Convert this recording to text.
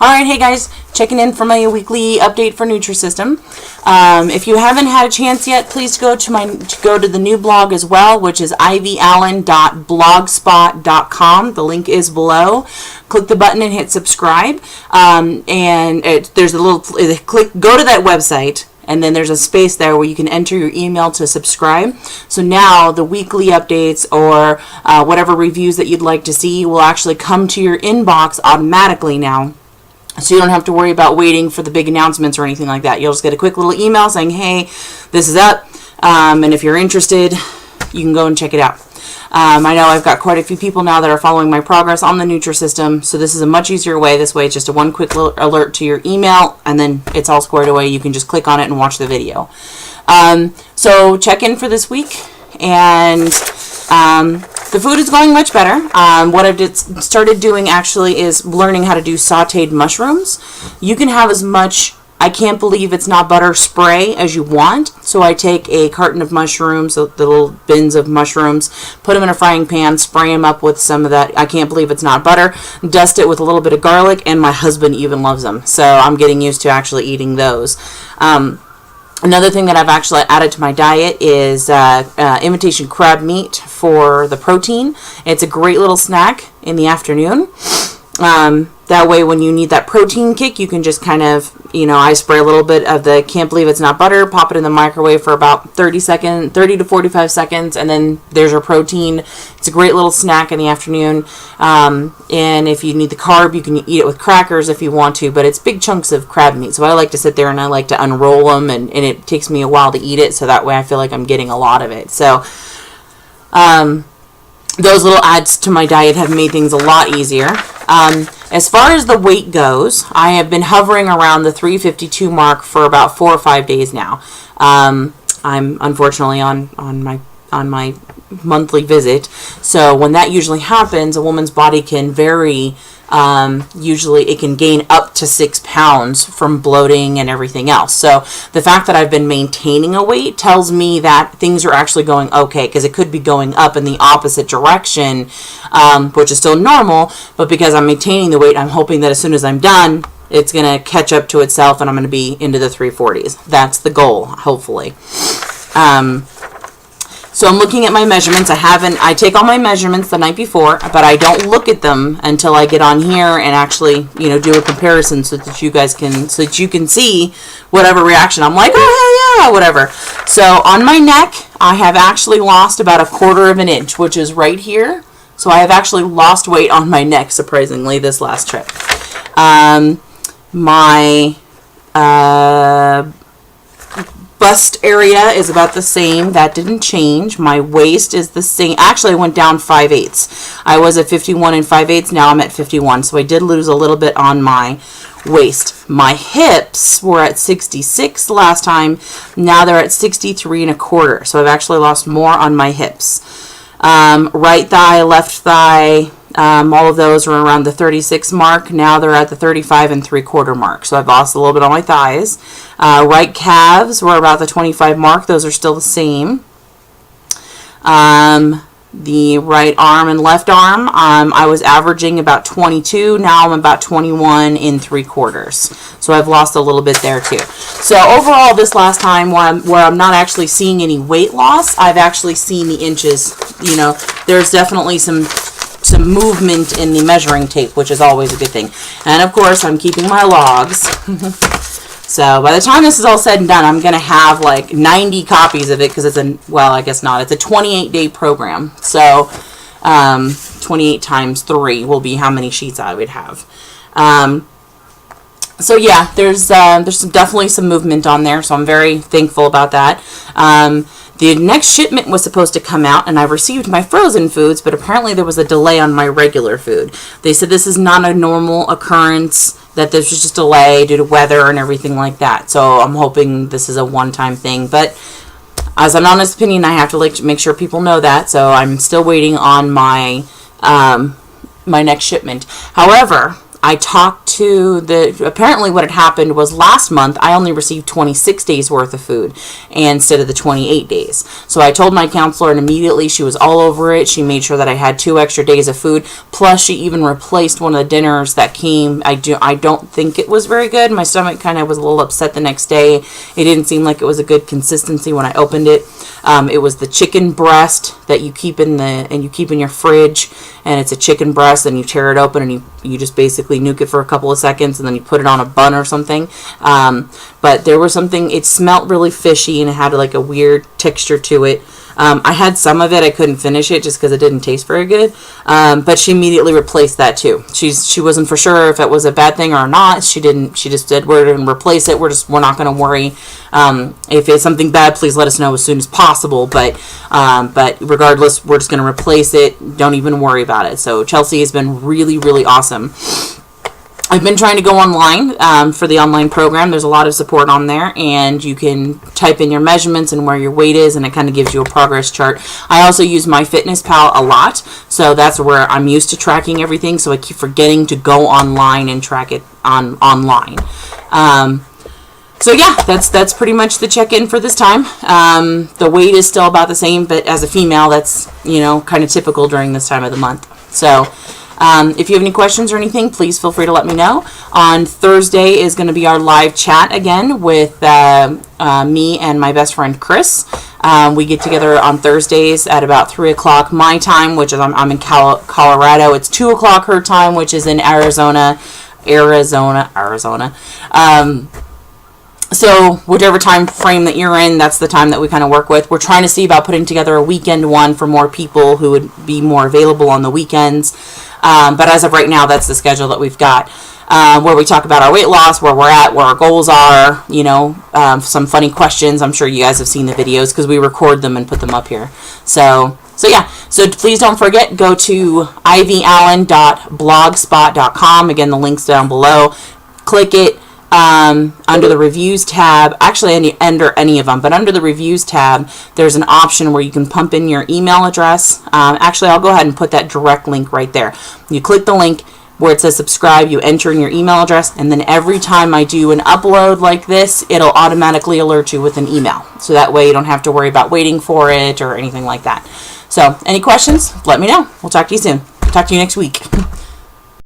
Alright, hey guys, checking in for my weekly update for Nutrisystem. If you haven't had a chance yet, please go to the new blog as well, which is ivyallen.blogspot.com. The link is below. Click the button and hit subscribe. There's a little go to that website. And then there's a space there where you can enter your email to subscribe. So now the weekly updates or whatever reviews that you'd like to see will actually come to your inbox automatically now. So you don't have to worry about waiting for the big announcements or anything like that. You'll just get a quick little email saying, hey, this is up. And if you're interested, you can go and check it out. I know I've got quite a few people now that are following my progress on the Nutrisystem, so this is a much easier way. This way it's just a one quick little alert to your email, and then it's all squared away. You can just click on it and watch the video. So check in for this week, and the food is going much better. What I've started doing actually is learning how to do sauteed mushrooms. You can have as much I can't believe it's not butter spray as you want. So I take a carton of mushrooms, the little bins of mushrooms, put them in a frying pan, spray them up with some of that I can't believe it's not butter, dust it with a little bit of garlic, and my husband even loves them. So I'm getting used to actually eating those. Another thing that I've actually added to my diet is imitation crab meat for the protein. It's a great little snack in the afternoon. That way when you need that protein kick, you can just kind of, I spray a little bit of the can't believe it's not butter, pop it in the microwave for about 30 to 45 seconds, and then there's your protein. It's a great little snack in the afternoon. And if you need the carb, you can eat it with crackers if you want to, but it's big chunks of crab meat. So I like to sit there and I like to unroll them, and it takes me a while to eat it, so that way I feel like I'm getting a lot of it. So, those little adds to my diet have made things a lot easier. As far as the weight goes, I have been hovering around the 352 mark for about 4 or 5 days now. I'm unfortunately on my monthly visit, so when that usually happens, a woman's body can vary. Usually it can gain up to 6 pounds from bloating and everything else. So the fact that I've been maintaining a weight tells me that things are actually going okay, because it could be going up in the opposite direction, which is still normal, but because I'm maintaining the weight, I'm hoping that as soon as I'm done, it's going to catch up to itself and I'm going to be into the 340s. That's the goal, hopefully. So I'm looking at my measurements. I take all my measurements the night before, but I don't look at them until I get on here and actually, do a comparison so that you can see whatever reaction. I'm like, oh, hell yeah, whatever. So on my neck, I have actually lost about 1/4 of an inch, which is right here. So I have actually lost weight on my neck, surprisingly, this last trip. My bust area is about the same. That didn't change. My waist is the same. Actually, I went down 5/8. I was at 51 and 5/8. Now I'm at 51. So I did lose a little bit on my waist. My hips were at 66 last time. Now they're at 63 1/4. So I've actually lost more on my hips. Right thigh, left thigh, all of those are around the 36 mark. Now they're at the 35 3/4 mark. So I've lost a little bit on my thighs. Right calves were about the 25 mark. Those are still the same. The right arm and left arm, I was averaging about 22. Now I'm about 21 3/4. So I've lost a little bit there too. So overall, this last time where I'm not actually seeing any weight loss, I've actually seen the inches. There's definitely some movement in the measuring tape, which is always a good thing. And of course, I'm keeping my logs. So by the time this is all said and done, I'm going to have like 90 copies of it, because it's I guess not. It's a 28-day program. So 28 times 3 will be how many sheets I would have. So yeah, there's definitely some movement on there. So I'm very thankful about that. The next shipment was supposed to come out, and I received my frozen foods, but apparently there was a delay on my regular food. They said this is not a normal occurrence, that there's just a delay due to weather and everything like that. So I'm hoping this is a one-time thing. But as an honest opinion, I have to make sure people know that. So I'm still waiting on my my next shipment. However, I talked to apparently what had happened was last month I only received 26 days worth of food instead of the 28 days. So I told my counselor, and immediately she was all over it. She made sure that I had 2 extra days of food. Plus she even replaced one of the dinners that came. I don't think it was very good. My stomach kind of was a little upset the next day. It didn't seem like it was a good consistency when I opened it. It was the chicken breast that you keep in your fridge, and it's a chicken breast, and you tear it open and you just basically nuke it for a couple of seconds, and then you put it on a bun or something. But there was something, it smelled really fishy, and it had like a weird texture to it. I had some of it. I couldn't finish it just because it didn't taste very good. But she immediately replaced that too. She wasn't for sure if it was a bad thing or not. She just said, we're going to replace it. We're not going to worry. If it's something bad, please let us know as soon as possible. But regardless, we're just going to replace it. Don't even worry about it. So Chelsea has been really, really awesome. I've been trying to go online for the online program. There's a lot of support on there, and you can type in your measurements and where your weight is, and it kind of gives you a progress chart. I also use MyFitnessPal a lot, so that's where I'm used to tracking everything, so I keep forgetting to go online and track it online. So yeah, that's pretty much the check-in for this time. The weight is still about the same, but as a female, that's, kind of typical during this time of the month. So if you have any questions or anything, please feel free to let me know. On Thursday is going to be our live chat again with me and my best friend Chris. We get together on Thursdays at about 3 o'clock my time, which is I'm in Colorado. It's 2 o'clock her time, which is in Arizona. So whichever time frame that you're in, that's the time that we kind of work with. We're trying to see about putting together a weekend one for more people who would be more available on the weekends. But as of right now, that's the schedule that we've got, where we talk about our weight loss, where we're at, where our goals are, some funny questions. I'm sure you guys have seen the videos because we record them and put them up here. So yeah, so please don't forget, go to ivyallen.blogspot.com. Again, the link's down below. Click it. Under the reviews tab, actually under any of them, but under the reviews tab, there's an option where you can pump in your email address. Actually, I'll go ahead and put that direct link right there. You click the link where it says subscribe, you enter in your email address, and then every time I do an upload like this, it'll automatically alert you with an email. So that way you don't have to worry about waiting for it or anything like that. So any questions, let me know. We'll talk to you soon. Talk to you next week.